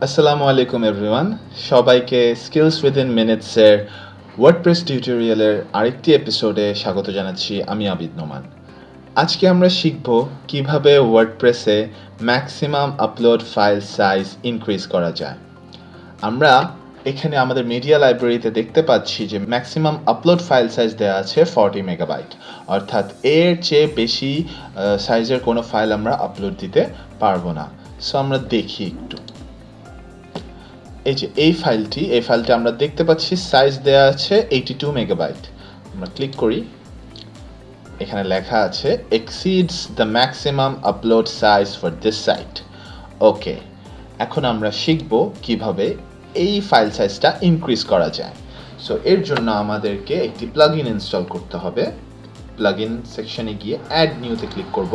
আসসালামু আলাইকুম এভরিওয়ান, সবাইকে স্কিলস উইদিন মিনিটসের ওয়ার্ডপ্রেস টিউটোরিয়ালের আরেকটি এপিসোডে স্বাগত জানাচ্ছি। আমি আবিদ নোমান। আজকে আমরা শিখব কিভাবে ওয়ার্ডপ্রেসে maximum upload file size increase করা যায়। আমরা এখানে আমাদের মিডিয়া লাইব্রেরিতে দেখতে পাচ্ছি যে ম্যাক্সিমাম আপলোড ফাইল সাইজ দেওয়া আছে 40 মেগাবাইট, অর্থাৎ এর চেয়ে বেশি সাইজের কোনো ফাইল আমরা আপলোড দিতে পারবো না। সো আমরা দেখি একটু, এই যে এই ফাইলটা আমরা দেখতে পাচ্ছি সাইজ দেয়া আছে 82 মেগাবাইট। আমরা ক্লিক করি, এখানে লেখা আছে exceeds the maximum upload size for this site. ওকে, এখন আমরা শিখব কিভাবে এই ফাইল সাইজটা ইনক্রিজ করা যায়। সো এর জন্য আমাদেরকে একটি প্লাগইন ইনস্টল করতে হবে। প্লাগইন সেকশনে গিয়ে অ্যাড নিউতে ক্লিক করব।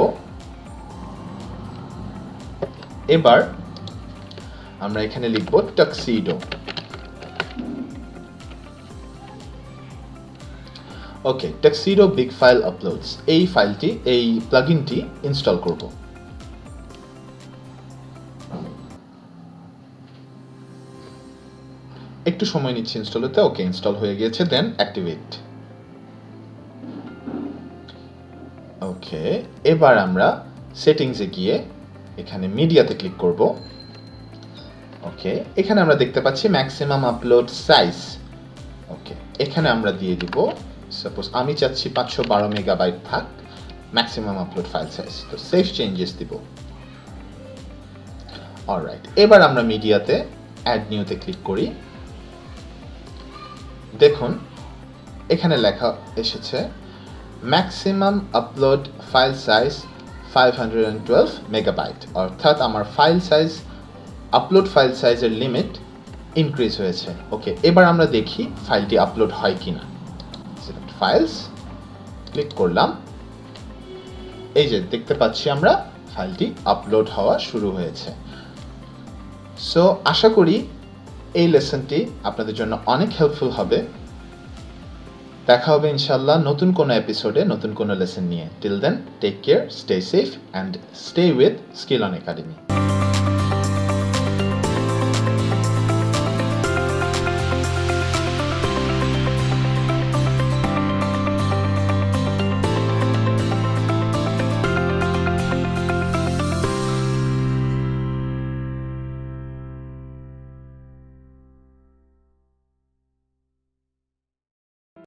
এবার আমরা এখানে লিখব টাক্সিডো। ওকে, টাক্সিডো বিগ ফাইল আপলোডস, এই প্লাগইনটি ইনস্টল করব। একটু সময় নিচ্ছে ইনস্টল হতে। ওকে, ইনস্টল হয়ে গিয়েছে, দেন অ্যাক্টিভেট। ওকে, এবার আমরা সেটিংসে গিয়ে এখানে মিডিয়াতে ক্লিক করব। ওকে, এখানে আমরা দেখতে পাচ্ছি ম্যাক্সিমাম আপলোড সাইজ। ওকে, এখানে আমরা দিয়ে দিব, সাপোজ আমি চাচ্ছি 512 মেগাবাইট থাক ম্যাক্সিমাম আপলোড ফাইল সাইজ, তো সেভ চেঞ্জেস দিব। অলরাইট, এবার আমরা মিডিয়াতে অ্যাড নিউতে ক্লিক করি। দেখুন এখানে লেখা এসেছে maximum upload file size 512 megabyte, অর্থাৎ আমার আপলোড ফাইল সাইজের লিমিট ইনক্রিজ হয়েছে। ওকে, এবার আমরা দেখি ফাইলটি আপলোড হয় কিনা। সিলেক্ট ফাইলস, ক্লিক করলাম, এই যে দেখতে পাচ্ছি আমরা ফাইলটি আপলোড হওয়া শুরু হয়েছে। সো আশা করি এই লেসনটি আপনাদের জন্য অনেক হেল্পফুল হবে। দেখা হবে ইনশাল্লাহ নতুন কোনো এপিসোডে নতুন কোনো লেসন নিয়ে। Till then, take care, stay safe and stay with skill on academy.